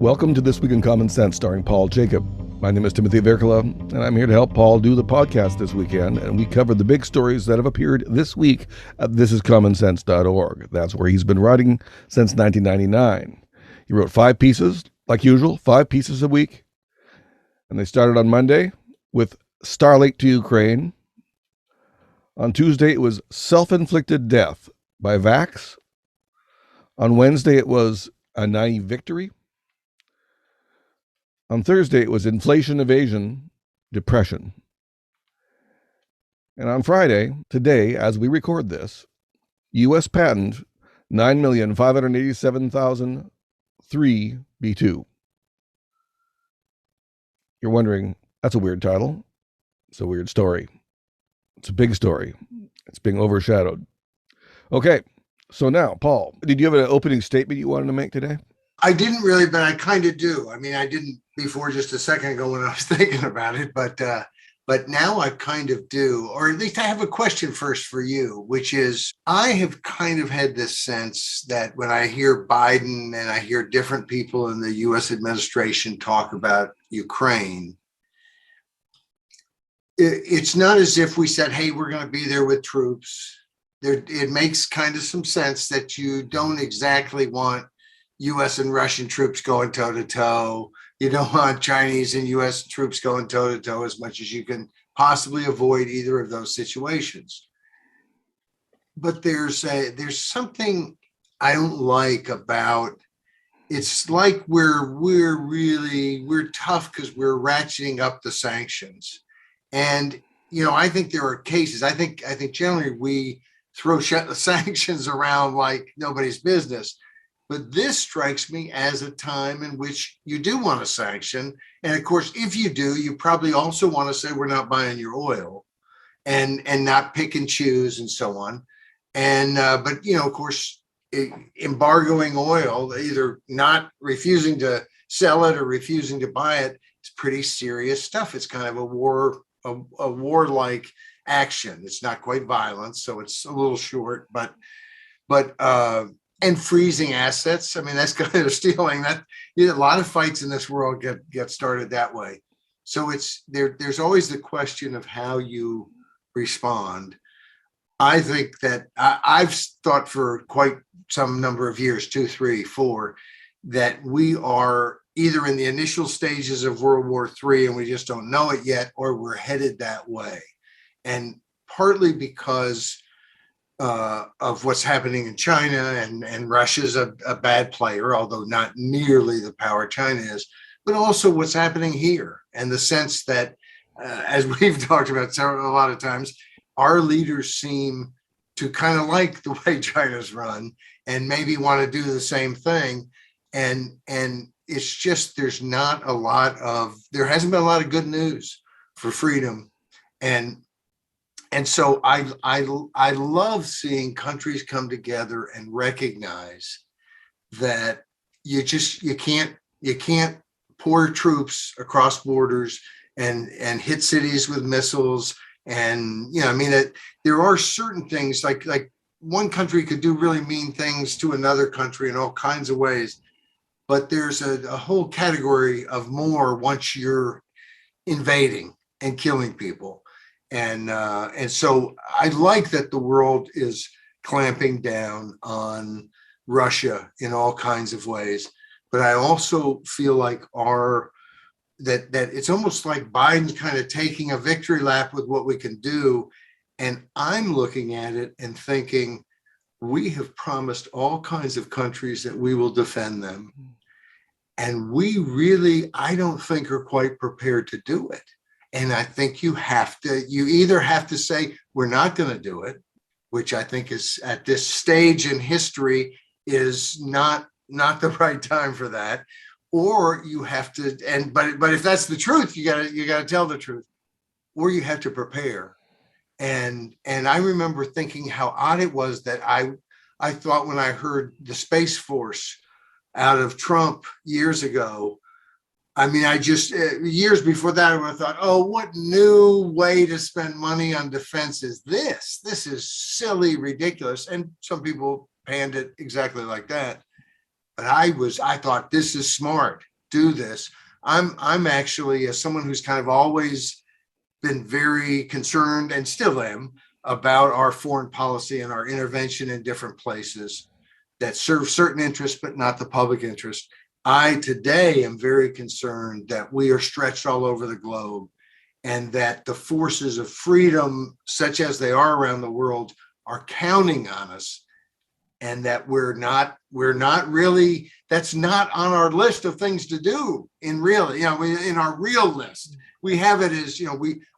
Welcome to This Week in Common Sense, starring Paul Jacob. My name is Timothy Virkkala, and I'm here to help Paul do the podcast this weekend. And we cover the big stories that have appeared this week at thisiscommonsense.org. That's where he's been writing since 1999. He wrote 5 pieces, like usual, 5 pieces a week. And they started on Monday with Starlink to Ukraine. On Tuesday, it was Self-Inflicted Death by Vax. On Wednesday, it was A Naive Victory. On Thursday, it was Inflation, Evasion, Depression. And on Friday, today, as we record this, U.S. patent 9,587,003 B2. You're wondering, that's a weird title. It's a weird story. It's a big story. It's being overshadowed. Okay, so now, Paul, did you have an opening statement you wanted to make today? I didn't really, but I kind of do. I mean, I didn't before just a second ago when I was thinking about it, but now I kind of do, or at least I have a question first for you, which is I have kind of had this sense that when I hear Biden and I hear different people in the U.S. administration talk about Ukraine, it's not as if we said, hey, we're going to be there with troops. It makes kind of some sense that you don't exactly want U.S. and Russian troops going toe-to-toe. You don't want Chinese and U.S. troops going toe-to-toe as much as you can possibly avoid either of those situations. But there's something I don't like about, it's like we're tough because we're ratcheting up the sanctions. And, you know, I think there are cases, I think generally we throw sanctions around like nobody's business. But this strikes me as a time in which you do want to sanction. And of course, if you do, you probably also want to say, we're not buying your oil and not pick and choose and so on. And, but, you know, of course, embargoing oil, either not refusing to sell it or refusing to buy it, is pretty serious stuff. It's kind of a warlike action. It's not quite violence, so it's a little short, but and freezing assets. I mean, that's kind of stealing. That, you know, a lot of fights in this world get started that way. So it's there's always the question of how you respond. I think that I've thought for quite some number of years, 2, 3, 4, that we are either in the initial stages of World War III and we just don't know it yet, or we're headed that way. And partly because of what's happening in China, and Russia's a bad player, although not nearly the power China is, but also what's happening here, and the sense that, as we've talked about a lot of times, our leaders seem to kind of like the way China's run and maybe want to do the same thing. And it's just, there hasn't been a lot of good news for freedom. And so I love seeing countries come together and recognize that you can't pour troops across borders and hit cities with missiles. And, you know, I mean, there are certain things like one country could do really mean things to another country in all kinds of ways, but there's a whole category of more once you're invading and killing people. And so I like that the world is clamping down on Russia in all kinds of ways. But I also feel like that it's almost like Biden's kind of taking a victory lap with what we can do. And I'm looking at it and thinking, we have promised all kinds of countries that we will defend them. And we really, I don't think, are quite prepared to do it. And I think you either have to say, we're not going to do it, which I think is at this stage in history is not the right time for that. Or you have to, but if that's the truth, you gotta tell the truth, or you have to prepare. And I remember thinking how odd it was that I thought when I heard the Space Force out of Trump years ago, I mean, I just, years before that, I would have thought, oh, what new way to spend money on defense is this? This is silly, ridiculous. And some people panned it exactly like that. But I thought, this is smart. do this. I'm actually, as someone who's kind of always been very concerned and still am about our foreign policy and our intervention in different places that serve certain interests, but not the public interest. I today am very concerned that we are stretched all over the globe and that the forces of freedom, such as they are around the world, are counting on us, and that we're not really, that's not on our list of things to do in our real list. We have it as,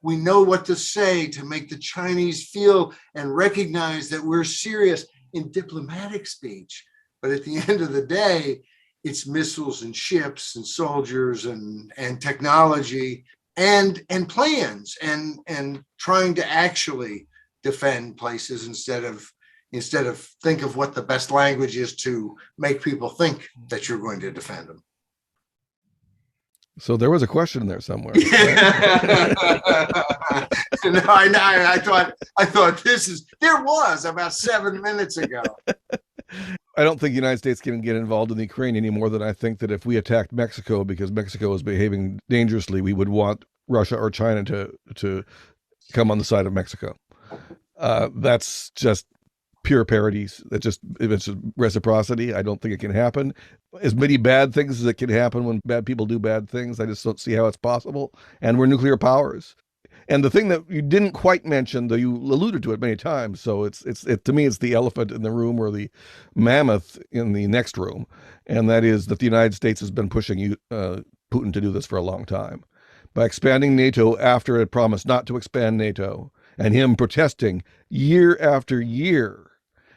we know what to say to make the Chinese feel and recognize that we're serious in diplomatic speech. But at the end of the day, it's missiles and ships and soldiers and technology and plans and trying to actually defend places instead of think of what the best language is to make people think that you're going to defend them. So there was a question in there somewhere. No, I thought there was about 7 minutes ago. I don't think the United States can get involved in the Ukraine any more than I think that if we attacked Mexico because Mexico is behaving dangerously, we would want Russia or China to come on the side of Mexico. That's just pure parodies. It's just reciprocity. I don't think it can happen. As many bad things as it can happen when bad people do bad things, I just don't see how it's possible. And we're nuclear powers. And the thing that you didn't quite mention, though you alluded to it many times, so it's to me it's the elephant in the room or the mammoth in the next room, and that is that the United States has been pushing Putin to do this for a long time by expanding NATO after it promised not to expand NATO, and him protesting year after year,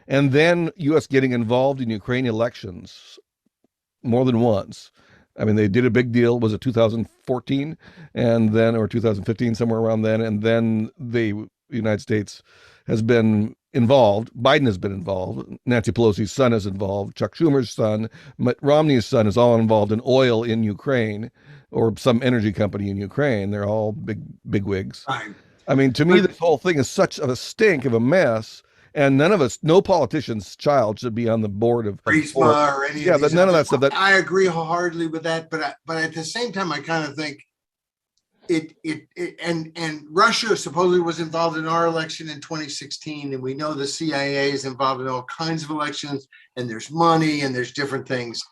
and then U.S. getting involved in Ukraine elections more than once. I mean, they did a big deal, was it 2014 or 2015, somewhere around then. And then the United States has been involved. Biden has been involved. Nancy Pelosi's son is involved. Chuck Schumer's son, Mitt Romney's son is all involved in oil in Ukraine or some energy company in Ukraine. They're all big wigs. Right. I mean, to me, this whole thing is such a stink of a mess. And no politician's child should be on the board of Prisma or any of these. None of that stuff. I agree wholeheartedly with that, but at the same time, I kind of think and Russia supposedly was involved in our election in 2016, and we know the CIA is involved in all kinds of elections, and there's money and there's different things,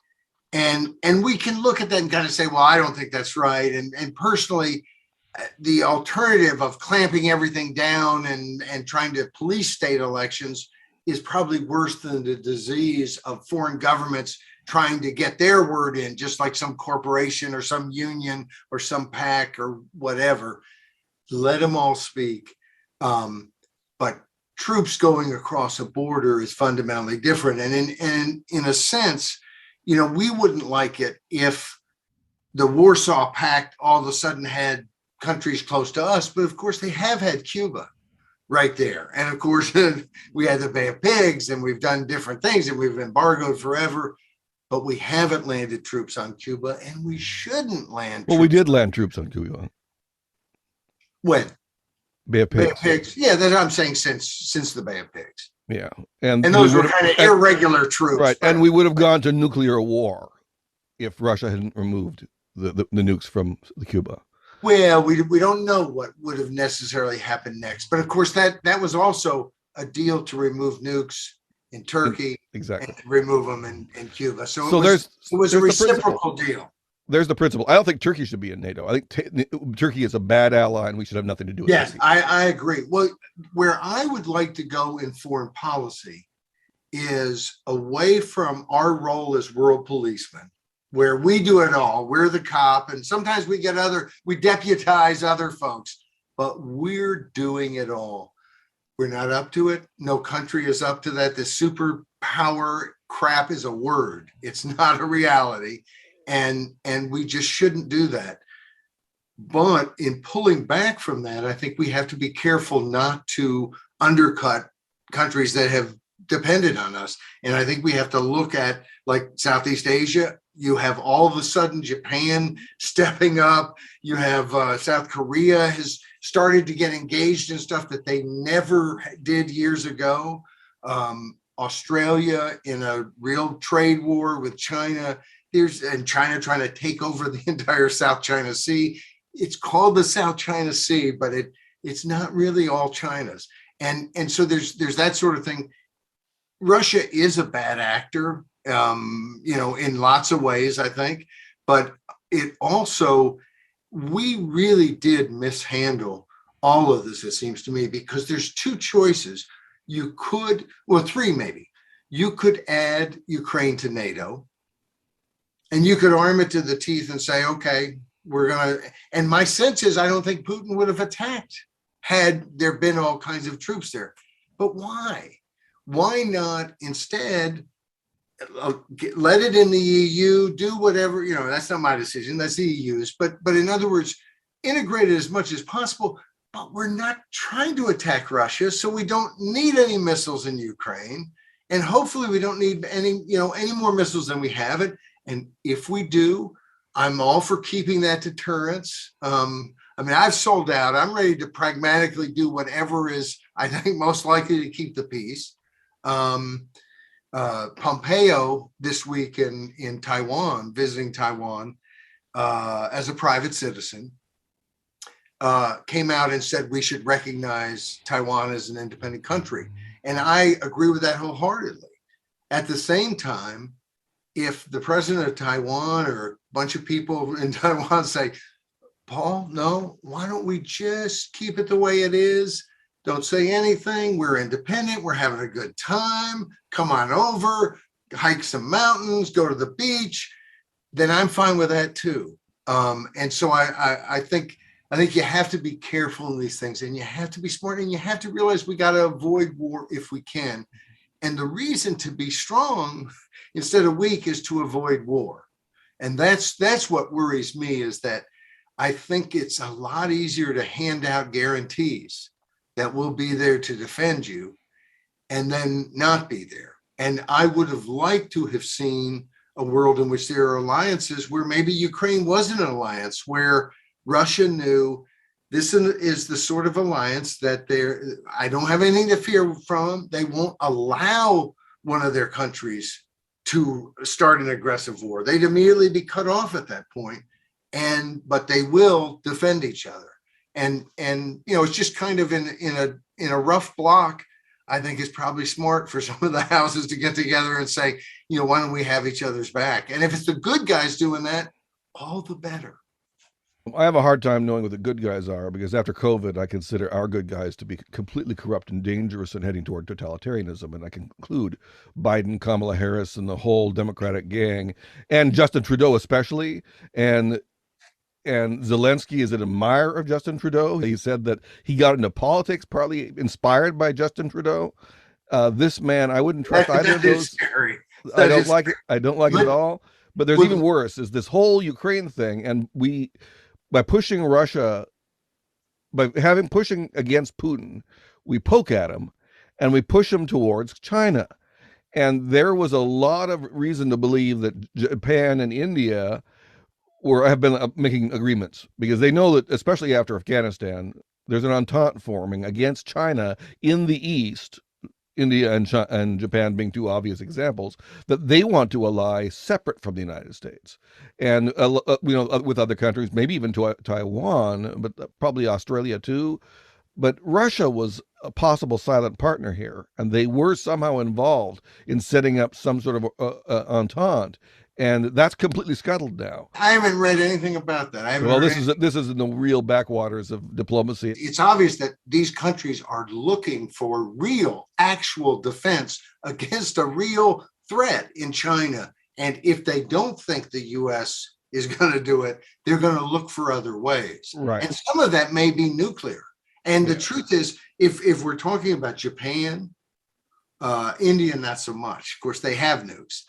and we can look at that and kind of say, well, I don't think that's right, and personally, the alternative of clamping everything down and trying to police state elections is probably worse than the disease of foreign governments trying to get their word in, just like some corporation or some union or some PAC or whatever. Let them all speak. But troops going across a border is fundamentally different. And in a sense, we wouldn't like it if the Warsaw Pact all of a sudden had countries close to us, but of course they have had Cuba right there. And of course we had the Bay of Pigs, and we've done different things, and we've embargoed forever, but we haven't landed troops on Cuba, and we shouldn't land. Well, we did land troops on Cuba. When? Bay of Pigs. Bay of Pigs. Yeah, that's what I'm saying, since the Bay of Pigs. Yeah. And those were kind of irregular troops. Right. And we would have gone to nuclear war if Russia hadn't removed the nukes from Cuba. Well, we don't know what would have necessarily happened next. But of course, that was also a deal to remove nukes in Turkey. Exactly. And remove them in Cuba. So it was a reciprocal deal. There's the principle. I don't think Turkey should be in NATO. I think Turkey is a bad ally, and we should have nothing to do with it. Yes, I agree. Well, where I would like to go in foreign policy is away from our role as world policemen, where we do it all. We're the cop, and sometimes we deputize other folks, but we're doing it all. We're not up to it. No country is up to that. The superpower crap is a word. It's not a reality. And we just shouldn't do that. But in pulling back from that, I think we have to be careful not to undercut countries that have depended on us. And I think we have to look at, like, Southeast Asia. You have all of a sudden Japan stepping up. You have South Korea has started to get engaged in stuff that they never did years ago. Australia, in a real trade war with China, and China trying to take over the entire South China Sea. It's called the South China Sea, but it's not really all China's. And so there's that sort of thing. Russia is a bad actor, in lots of ways, I think, but it also, we really did mishandle all of this, it seems to me, because there's two choices. You could, well, three maybe. You could add Ukraine to NATO, and you could arm it to the teeth and say, okay, we're going to, and my sense is I don't think Putin would have attacked had there been all kinds of troops there. But why? Why not instead let it in the EU, do whatever, that's not my decision, that's the EU's, but in other words, integrate it as much as possible, but we're not trying to attack Russia, so we don't need any missiles in Ukraine, and hopefully we don't need any more missiles than we have it. And if we do, I'm all for keeping that deterrence. I've sold out. I'm ready to pragmatically do whatever is, I think, most likely to keep the peace. Pompeo this week in Taiwan, visiting Taiwan as a private citizen, came out and said we should recognize Taiwan as an independent country. And I agree with that wholeheartedly. At the same time, if the president of Taiwan or a bunch of people in Taiwan say, Paul, no, why don't we just keep it the way it is? Don't say anything. We're independent. We're having a good time. Come on over, hike some mountains, go to the beach. Then I'm fine with that too. And so I think you have to be careful in these things, and you have to be smart, and you have to realize we got to avoid war if we can. And the reason to be strong instead of weak is to avoid war. And that's what worries me, is that I think it's a lot easier to hand out guarantees that will be there to defend you and then not be there. And I would have liked to have seen a world in which there are alliances where maybe Ukraine wasn't an alliance, where Russia knew this is the sort of alliance that I don't have anything to fear from them. They won't allow one of their countries to start an aggressive war. They'd immediately be cut off at that point. But they will defend each other. And it's just kind of in a rough block. I think it's probably smart for some of the houses to get together and say, why don't we have each other's back? And if it's the good guys doing that, all the better. I have a hard time knowing what the good guys are, because after COVID, I consider our good guys to be completely corrupt and dangerous and heading toward totalitarianism. And I can include Biden, Kamala Harris, and the whole Democratic gang, and Justin Trudeau especially. And Zelensky is an admirer of Justin Trudeau. He said that he got into politics partly inspired by Justin Trudeau. This man, I wouldn't trust either of those. Scary. I don't like it. I don't like it at all. But there's even worse, is this whole Ukraine thing. And by pushing Russia, pushing against Putin, we poke at him and we push him towards China. And there was a lot of reason to believe that Japan and India have been making agreements, because they know that, especially after Afghanistan, there's an entente forming against China in the East, India and Japan being two obvious examples, that they want to ally separate from the United States. And, with other countries, maybe even to Taiwan, but probably Australia too. But Russia was a possible silent partner here, and they were somehow involved in setting up some sort of entente. And that's completely scuttled now. I haven't read anything about that. This is in the real backwaters of diplomacy. It's obvious that these countries are looking for real, actual defense against a real threat in China. And if they don't think the U.S. is going to do it, they're going to look for other ways. Right. And some of that may be nuclear. And the truth is, if we're talking about Japan, India, not so much. Of course, they have nukes.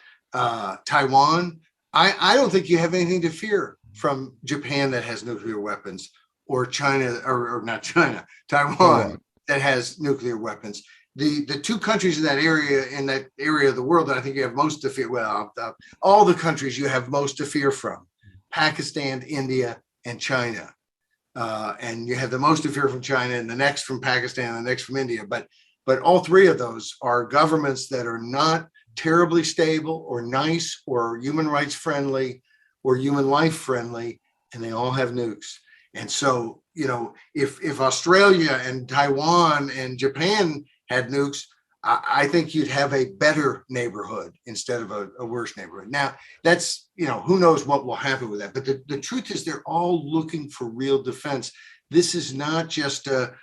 Taiwan, I don't think you have anything to fear from Japan that has nuclear weapons, or China, or not China, Taiwan that has nuclear weapons. The two countries in that area of the world that I think you have most to fear, all the countries you have most to fear from, Pakistan, India, and China. And you have the most to fear from China, and the next from Pakistan, and the next from India. But all three of those are governments that are not terribly stable or nice or human rights friendly or human life friendly, and they all have nukes. And so, if Australia and Taiwan and Japan had nukes, I think you'd have a better neighborhood instead of a worse neighborhood. Now, that's, who knows what will happen with that. But the truth is they're all looking for real defense. This is not just John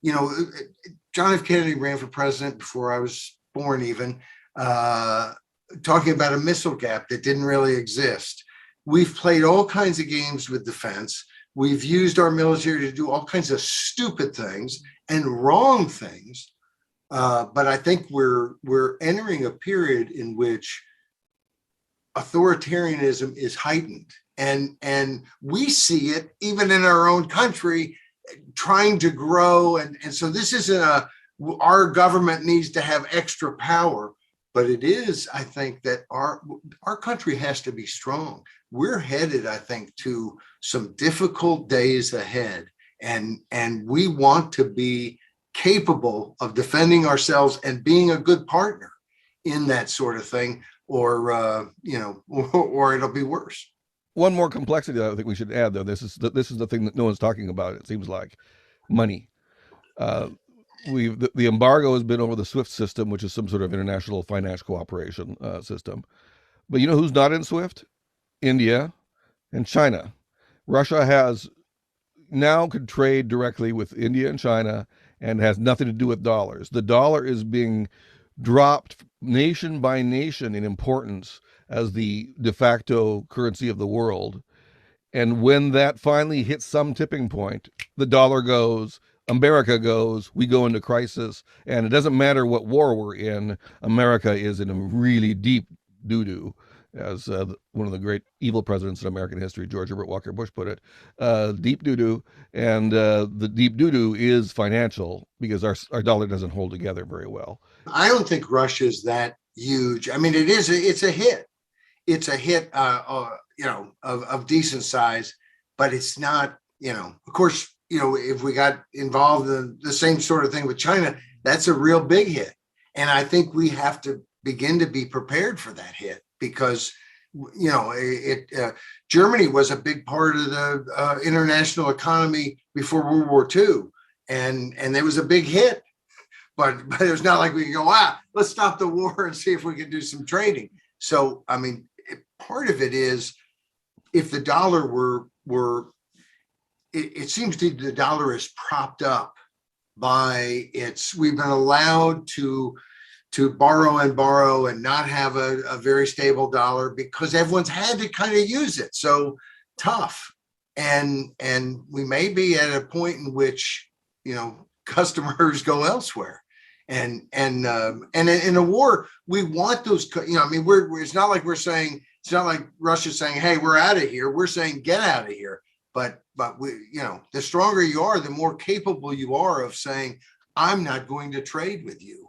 F. Kennedy ran for president before I was born even, talking about a missile gap that didn't really exist. We've played all kinds of games with defense. We've used our military to do all kinds of stupid things and wrong things. But I think we're entering a period in which authoritarianism is heightened. And we see it even in our own country trying to grow. And so this isn't our government needs to have extra power, but it is, I think, that our country has to be strong. We're headed, I think, to some difficult days ahead. And we want to be capable of defending ourselves and being a good partner in that sort of thing, or it'll be worse. One more complexity that I think we should add, though, this is the thing that no one's talking about. It seems like money. The embargo has been over the SWIFT system, which is some sort of international finance cooperation system. But you know who's not in SWIFT? India and China. Russia has now could trade directly with India and China and has nothing to do with dollars. The dollar is being dropped nation by nation in importance as the de facto currency of the world. And when that finally hits some tipping point, the dollar goes, America goes, we go into crisis. And it doesn't matter what war we're in, America is in a really deep doo-doo, as one of the great evil presidents in American history, George Herbert Walker Bush, put it. Deep doo-doo. And the deep doo-doo is financial because our dollar doesn't hold together very well. I don't think Russia's that huge. I mean, it's a hit. It's a hit, of decent size, but it's not, of course, if we got involved in the same sort of thing with China, that's a real big hit. And I think we have to begin to be prepared for that hit because, Germany was a big part of the international economy before World War II. And there was a big hit, but it was not like we could go, let's stop the war and see if we can do some trading. So, I mean, part of it is if the dollar it seems to the dollar is propped up by we've been allowed to borrow and not have a very stable dollar because everyone's had to kind of use it. So tough. And we may be at a point in which, customers go elsewhere. And in a war, we want those, it's not like it's not like Russia's saying, hey, we're out of here. We're saying, get out of here. But we, the stronger you are, the more capable you are of saying, I'm not going to trade with you.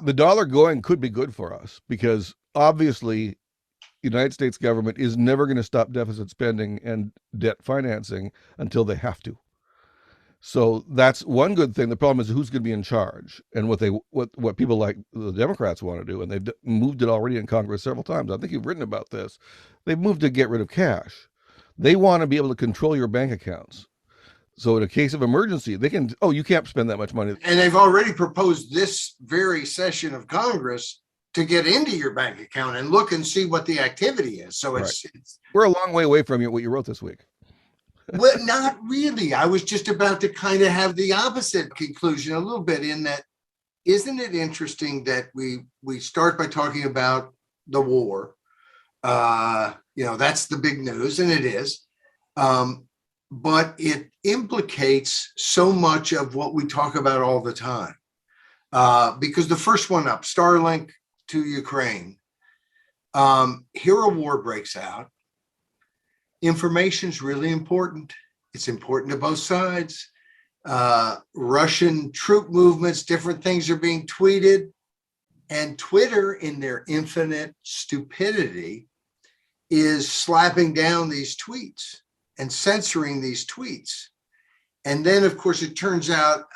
The dollar going could be good for us because obviously the United States government is never going to stop deficit spending and debt financing until they have to. So that's one good thing. The problem is who's going to be in charge and what people like the Democrats want to do. And they've moved it already in Congress several times. I think you've written about this. They've moved to get rid of cash. They want to be able to control your bank accounts. So in a case of emergency, they can, you can't spend that much money. And they've already proposed this very session of Congress to get into your bank account and look and see what the activity is. So it's we're a long way away from what you wrote this week. Well, not really. I was just about to kind of have the opposite conclusion a little bit in that, isn't it interesting that we start by talking about the war? That's the big news, and it is. But it implicates so much of what we talk about all the time. Because the first one up, Starlink to Ukraine, here a war breaks out. Information's really important. It's important to both sides. Russian troop movements, different things are being tweeted. And Twitter, in their infinite stupidity, is slapping down these tweets and censoring these tweets. And then, of course, it turns out,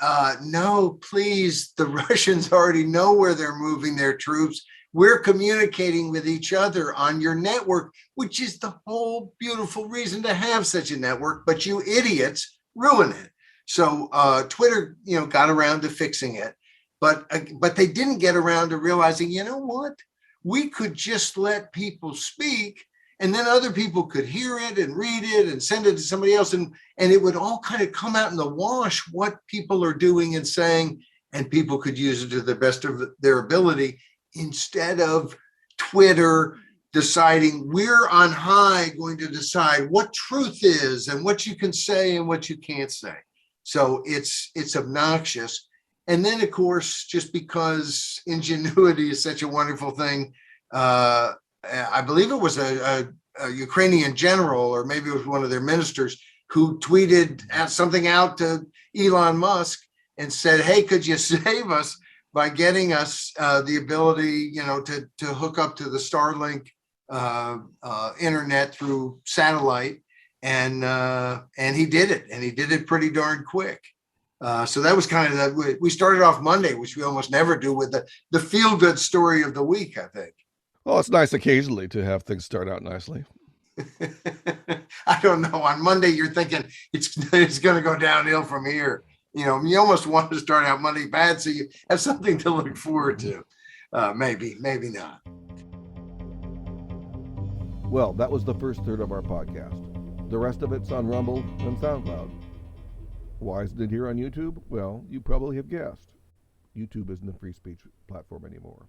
no, please, the Russians already know where they're moving their troops. We're communicating with each other on your network, which is the whole beautiful reason to have such a network, but you idiots ruin it. So Twitter, got around to fixing it, but they didn't get around to realizing, you know what? We could just let people speak, and then other people could hear it and read it and send it to somebody else, and it would all kind of come out in the wash what people are doing and saying, and people could use it to the best of their ability, instead of Twitter deciding we're on high going to decide what truth is and what you can say and what you can't say. So it's obnoxious. And then, of course, just because ingenuity is such a wonderful thing, I believe it was a Ukrainian general, or maybe it was one of their ministers, who tweeted something out to Elon Musk and said, hey, could you save us by getting us the ability, to hook up to the Starlink internet through satellite? And he did it, and he did it pretty darn quick. So that was kind of we started off Monday, which we almost never do, with the feel-good story of the week, I think. Well, it's nice occasionally to have things start out nicely. I don't know. On Monday, you're thinking it's going to go downhill from here. You almost want to start out Monday bad, so you have something to look forward to. Maybe not. Well, that was the first third of our podcast. The rest of it's on Rumble and SoundCloud. Why isn't it here on YouTube? Well, you probably have guessed. YouTube isn't a free speech platform anymore.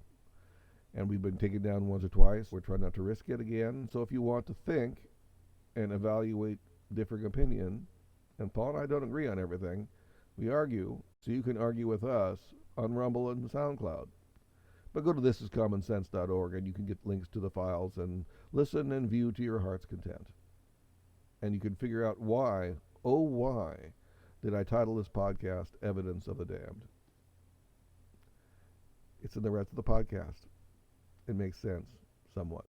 And we've been taken down once or twice. We're trying not to risk it again. So if you want to think and evaluate differing opinion, and Paul and I don't agree on everything, we argue, so you can argue with us on Rumble and SoundCloud. But go to thisiscommonsense.org and you can get links to the files and listen and view to your heart's content. And you can figure out why, oh why, did I title this podcast Evidence of the Damned? It's in the rest of the podcast. It makes sense, somewhat.